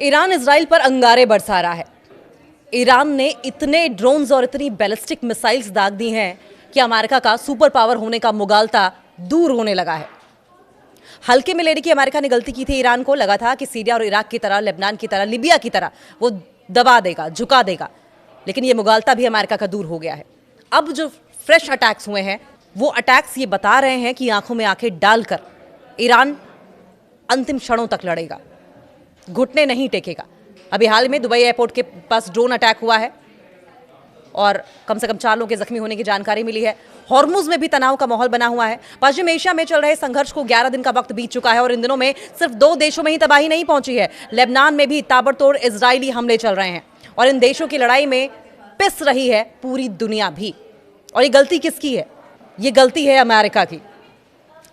Iran Israel पर अंगारे बरसा रहा है। ईरान ने इतने ड्रोन्स और इतनी बैलिस्टिक मिसाइल्स दाग दी हैं कि अमेरिका का सुपर पावर होने का मुगालता दूर होने लगा है। हल्के में लेने की अमेरिका ने गलती की थी। ईरान को लगा था कि सीरिया और इराक की तरह, लेबनान की तरह, लीबिया की तरह वो दबा देगा, झुका देगा, लेकिन ये मुगालता भी अमेरिका का दूर हो गया है। अब जो फ्रेश अटैक्स हुए हैं, वो अटैक्स ये बता रहे हैं कि आंखों में आंखें डालकर ईरान अंतिम क्षणों तक लड़ेगा, घुटने नहीं टेकेगा। अभी हाल में दुबई एयरपोर्ट के पास ड्रोन अटैक हुआ है और कम से कम 4 लोगों के जख्मी होने की जानकारी मिली है। हॉर्मुज में भी तनाव का माहौल बना हुआ है। पश्चिम एशिया में चल रहे संघर्ष को 11 दिन का वक्त बीत चुका है और इन दिनों में सिर्फ 2 देशों में ही तबाही नहीं पहुंची है, लेबनान में भी ताबड़तोड़ इजरायली हमले चल रहे हैं और इन देशों की लड़ाई में पिस रही है पूरी दुनिया भी। और ये गलती किसकी है? ये गलती है अमेरिका की,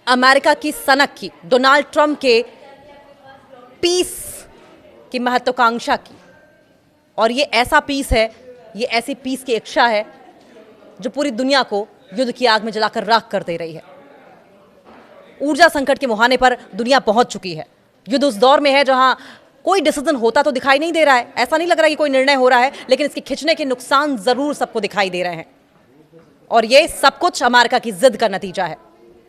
अमेरिका की सनक की, डोनाल्ड ट्रंप के पीस की महत्वाकांक्षा की। और ये ऐसा पीस है, ये ऐसी पीस की इच्छा है जो पूरी दुनिया को युद्ध की आग में जलाकर राख कर दे रही है। ऊर्जा संकट के मुहाने पर दुनिया पहुंच चुकी है। युद्ध उस दौर में है जहां कोई डिसीजन होता तो दिखाई नहीं दे रहा है, ऐसा नहीं लग रहा कि कोई निर्णय हो रहा है, लेकिन इसके खिंचने के नुकसान जरूर सबको दिखाई दे रहे हैं। और ये सब कुछ अमेरिका की जिद का नतीजा है।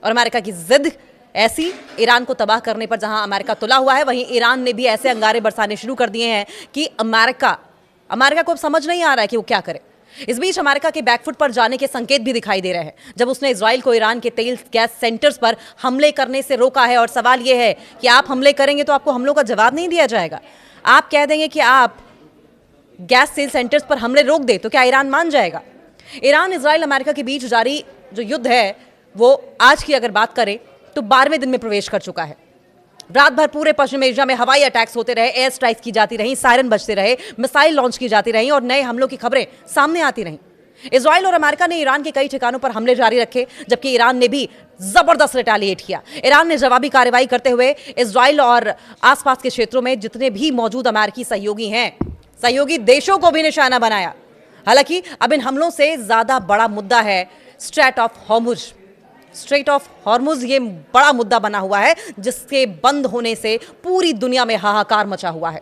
और अमेरिका की जिद ऐसी, ईरान को तबाह करने पर जहां अमेरिका तुला हुआ है, वहीं ईरान ने भी ऐसे अंगारे बरसाने शुरू कर दिए हैं कि अमेरिका को अब समझ नहीं आ रहा है कि वो क्या करे। इस बीच अमेरिका के बैकफुट पर जाने के संकेत भी दिखाई दे रहे हैं जब उसने इजराइल को ईरान के तेल गैस सेंटर्स पर हमले करने से रोका है। और सवाल यह है कि आप हमले करेंगे तो आपको हमलों का जवाब नहीं दिया जाएगा। आप कह देंगे कि आप गैस सेल सेंटर्स पर हमले रोक दे तो क्या ईरान मान जाएगा? ईरान, इजराइल, अमेरिका के बीच जारी जो युद्ध है वो आज की अगर बात करें तो 12वें दिन में प्रवेश कर चुका है। रात भर पूरे पश्चिम एशिया में हवाई अटैक्स होते रहे, एयर स्ट्राइक्स की जाती रही, सायरन बजते रहे, मिसाइल लॉन्च की जाती रही और नए हमलों की खबरें सामने आती रहीं। इजराइल और अमेरिका ने ईरान के कई ठिकानों पर हमले जारी रखे, जबकि ईरान ने भी जबरदस्त रिटेलिएट किया। ईरान ने जवाबी कार्रवाई करते हुए इजराइल और आसपास के क्षेत्रों में जितने भी मौजूद अमेरिकी सहयोगी हैं, सहयोगी देशों को भी निशाना बनाया। हालांकि अब इन हमलों से ज्यादा बड़ा मुद्दा है straight of Hormuz. Straight of Hormuz ये बड़ा मुद्दा बना हुआ है जिसके बंद होने से पूरी दुनिया में हाहाकार मचा हुआ है।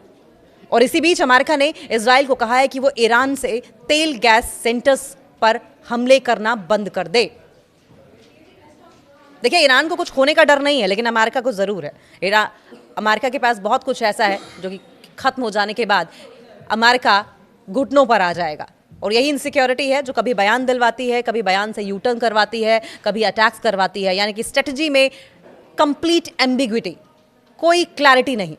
और इसी बीच अमेरिका ने इजराइल को कहा है कि वो ईरान से तेल गैस सेंटर्स पर हमले करना बंद कर दे। देखिए, ईरान को कुछ खोने का डर नहीं है, लेकिन अमेरिका को जरूर है। अमेरिका के पास बहुत कुछ ऐसा है जो कि खत्म हो जाने के बाद अमेरिका घुटनों पर आ जाएगा। और यही इनसिक्योरिटी है जो कभी बयान दिलवाती है, कभी बयान से यूटर्न करवाती है, कभी अटैक्स करवाती है। यानी कि स्ट्रेटजी में कंप्लीट एम्बिग्विटी, कोई क्लैरिटी नहीं।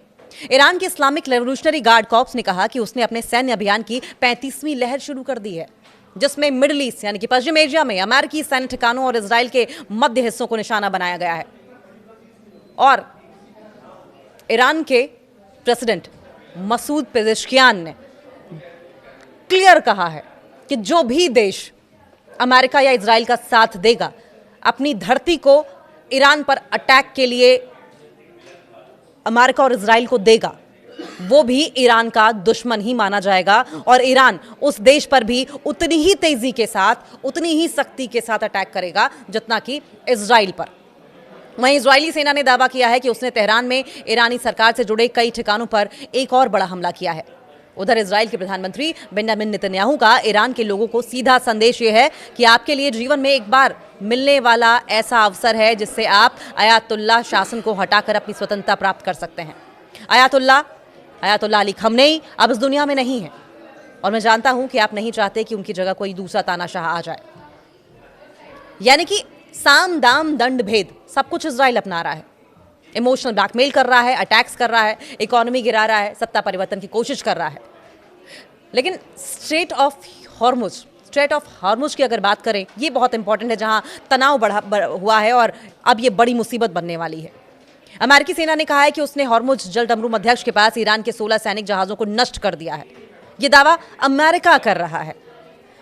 ईरान की इस्लामिक रेवोल्यूशनरी गार्ड कॉर्प्स ने कहा कि उसने अपने सैन्य अभियान की 35वीं लहर शुरू कर दी है, जिसमें मिडिल ईस्ट यानी कि पश्चिम एशिया में अमेरिकी सैन्य ठिकानों और इजराइल के मध्य हिस्सों को निशाना बनाया गया है। और ईरान के प्रेसिडेंट मसूद पेजेश्कियान ने क्लियर कहा है कि जो भी देश अमेरिका या इजराइल का साथ देगा, अपनी धरती को ईरान पर अटैक के लिए अमेरिका और इजराइल को देगा, वो भी ईरान का दुश्मन ही माना जाएगा। और ईरान उस देश पर भी उतनी ही तेजी के साथ, उतनी ही सख्ती के साथ अटैक करेगा जितना कि इजराइल पर। वहीं इजरायली सेना ने दावा किया है कि उसने तेहरान में ईरानी सरकार से जुड़े कई ठिकानों पर एक और बड़ा हमला किया है। उधर इजराइल के प्रधानमंत्री बेंजामिन नेतन्याहू का ईरान के लोगों को सीधा संदेश यह है कि आपके लिए जीवन में एक बार मिलने वाला ऐसा अवसर है जिससे आप अयातुल्लाह शासन को हटाकर अपनी स्वतंत्रता प्राप्त कर सकते हैं। अयातुल्लाह अली खमनेई अब इस दुनिया में नहीं है और मैं जानता हूं कि आप नहीं चाहते कि उनकी जगह कोई दूसरा तानाशाह आ जाए। यानी कि साम दाम दंड भेद सब कुछ इजराइल अपना रहा है। इमोशनल ब्लैकमेल कर रहा है, अटैक्स कर रहा है, इकोनॉमी गिरा रहा है, सत्ता परिवर्तन की कोशिश कर रहा है। लेकिन स्ट्रेट ऑफ हॉर्मुज की अगर बात करें, ये बहुत इंपॉर्टेंट है, जहां तनाव हुआ है और अब ये बड़ी मुसीबत बनने वाली है। अमेरिकी सेना ने कहा है कि उसने हॉर्मुज जलदमरू मध्यस्थ के पास ईरान के 16 सैनिक जहाजों को नष्ट कर दिया है। ये दावा अमेरिका कर रहा है,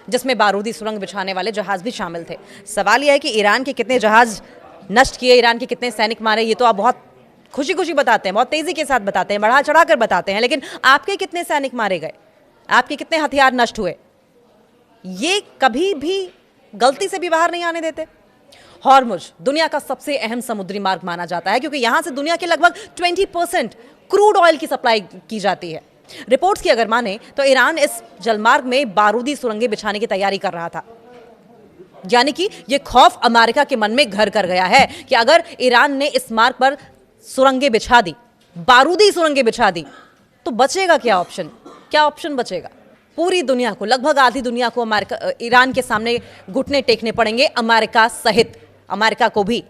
जिसमें बारूदी सुरंग बिछाने वाले जहाज भी शामिल थे। सवाल यह है कि ईरान के कितने जहाज नष्ट किए, ईरान के कितने सैनिक मारे, ये तो आप बहुत खुशी खुशी बताते हैं, बहुत तेजी के साथ बताते हैं, बढ़ा चढ़ाकर बताते हैं, लेकिन आपके कितने सैनिक मारे गए, आपके कितने हथियार नष्ट हुए, ये कभी भी गलती से भी बाहर नहीं आने देते। हॉर्मुज दुनिया का सबसे अहम समुद्री मार्ग माना जाता है क्योंकि यहां से दुनिया के लगभग 20% क्रूड ऑयल की सप्लाई की जाती है। रिपोर्ट्स की अगर माने तो ईरान इस जलमार्ग में बारूदी सुरंगें बिछाने की तैयारी कर रहा था, यानी कि यह खौफ अमेरिका के मन में घर कर गया है कि अगर ईरान ने इस मार्ग पर सुरंगें बिछा दी, बारूदी सुरंगें बिछा दी, तो बचेगा क्या ऑप्शन? क्या ऑप्शन बचेगा? पूरी दुनिया को, लगभग आधी दुनिया को ईरान के सामने घुटने टेकने पड़ेंगे, अमेरिका सहित। अमेरिका को भी।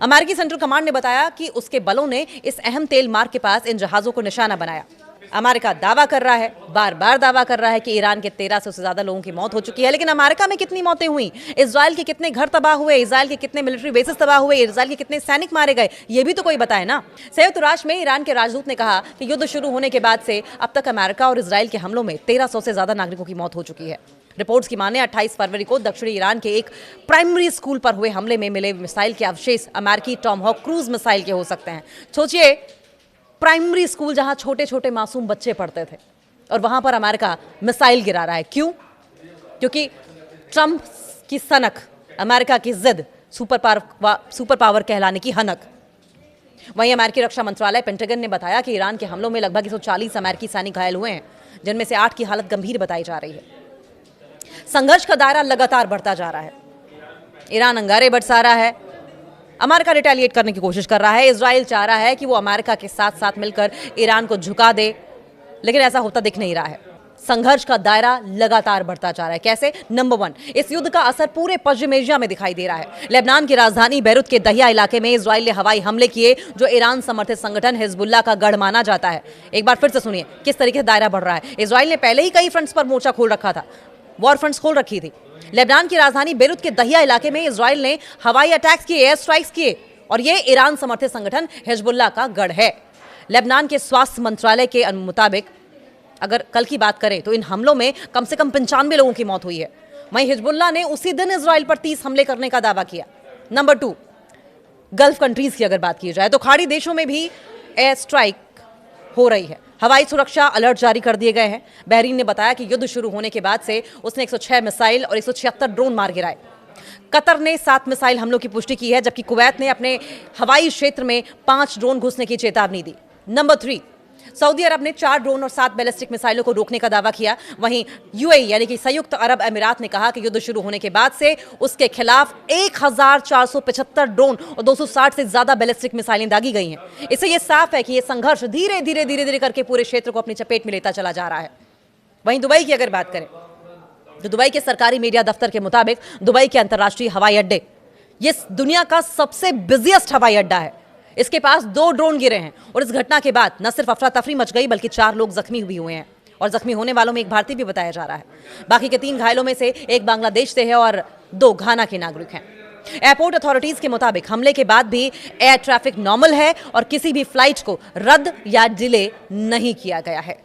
अमेरिकी सेंट्रल कमांड ने बताया कि उसके बलों ने इस अहम तेल मार्ग के पास इन जहाजों को निशाना बनाया। अमेरिका दावा कर रहा है, बार बार दावा कर रहा है कि ईरान के 1300 से ज्यादा लोगों की मौत हो चुकी है, लेकिन अमेरिका में कितनी मौतें हुई, इजराइल के कितने घर तबाह हुए, इजराइल के कितने मिलिट्री बेसेस तबाह हुए, इजराइल के कितने सैनिक मारे गए, ये भी तो कोई बताए ना। संयुक्त राष्ट्र में ईरान के राजदूत ने कहा कि युद्ध शुरू होने के बाद से अब तक अमेरिका और इजराइल के हमलों में 1300 से ज्यादा नागरिकों की मौत हो चुकी है। रिपोर्ट्स की माने 28 फरवरी को दक्षिणी ईरान के एक प्राइमरी स्कूल पर हुए हमले में मिले मिसाइल के अवशेष अमेरिकी टॉमहॉक क्रूज मिसाइल के हो सकते हैं। सोचिए, प्राइमरी स्कूल जहां छोटे छोटे मासूम बच्चे पढ़ते थे और वहां पर अमेरिका मिसाइल गिरा रहा है। क्यों? क्योंकि ट्रंप की सनक, अमेरिका की जिद, सुपर पावर कहलाने की हनक। वहीं अमेरिकी रक्षा मंत्रालय पेंटागन ने बताया कि ईरान के हमलों में लगभग 140 अमेरिकी सैनिक घायल हुए हैं, जिनमें से 8 की हालत गंभीर बताई जा रही है। संघर्ष का दायरा लगातार बढ़ता जा रहा है। ईरान अंगारे बरसा रहा है, अमेरिका रिटेलिएट करने की कोशिश कर रहा है, इजराइल चाह रहा है कि वो अमेरिका के साथ साथ मिलकर ईरान को झुका दे, लेकिन ऐसा होता दिख नहीं रहा है। संघर्ष का दायरा लगातार बढ़ता जा रहा है। कैसे? नंबर 1, इस युद्ध का असर पूरे पश्चिम एशिया में दिखाई दे रहा है। लेबनान की राजधानी बैरूत के दहिया इलाके में इजराइल ने हवाई हमले किए, जो ईरान समर्थित संगठन हिजबुल्लाह का गढ़ माना जाता है। एक बार फिर से सुनिए किस तरीके से दायरा बढ़ रहा है। इजराइल ने पहले ही कई फ्रंट्स पर मोर्चा खोल रखा था, वॉर फ्रंट्स खोल रखी थी। लेबनान की राजधानी बैरूत के दहिया इलाके में इजराइल ने हवाई अटैक्स किए, एयर स्ट्राइक्स किए, और ये ईरान समर्थित संगठन हिजबुल्लाह का गढ़ है। लेबनान के स्वास्थ्य मंत्रालय के मुताबिक अगर कल की बात करें तो इन हमलों में कम से कम 95 लोगों की मौत हुई है। वहीं हिजबुल्लाह ने उसी दिन इजराइल पर 30 हमले करने का दावा किया। नंबर 2, गल्फ कंट्रीज की अगर बात की जाए तो खाड़ी देशों में भी एयर स्ट्राइक हो रही है। हवाई सुरक्षा अलर्ट जारी कर दिए गए हैं। बहरीन ने बताया कि युद्ध शुरू होने के बाद से उसने 106 मिसाइल और 176 ड्रोन मार गिराए। कतर ने 7 मिसाइल हमलों की पुष्टि की है, जबकि कुवैत ने अपने हवाई क्षेत्र में 5 ड्रोन घुसने की चेतावनी दी। नंबर 3, सऊदी अरब ने 4 ड्रोन और 7 बैलिस्टिक मिसाइलों को रोकने का दावा किया। वहीं यूएई यानी कि संयुक्त अरब अमीरात ने कहा कि युद्ध शुरू होने के बाद से उसके खिलाफ 1475 ड्रोन और 260 से ज्यादा बैलिस्टिक मिसाइलें दागी गई हैं। इससे यह साफ है कि यह संघर्ष धीरे धीरे करके पूरे क्षेत्र को अपनी चपेट में लेता चला जा रहा है। वहीं दुबई की अगर बात करें तो दुबई के सरकारी मीडिया दफ्तर के मुताबिक दुबई के अंतर्राष्ट्रीय हवाई अड्डे ये दुनिया का सबसे बिजिएस्ट हवाई अड्डा है। इसके पास 2 ड्रोन गिरे हैं और इस घटना के बाद न सिर्फ अफरा तफरी मच गई, बल्कि 4 लोग जख्मी भी हुए हैं और जख्मी होने वालों में एक भारतीय भी बताया जा रहा है। बाकी के 3 घायलों में से एक बांग्लादेश से है और 2 घाना के नागरिक हैं। एयरपोर्ट अथॉरिटीज के मुताबिक हमले के बाद भी एयर ट्रैफिक नॉर्मल है और किसी भी फ्लाइट को रद्द या डिले नहीं किया गया है।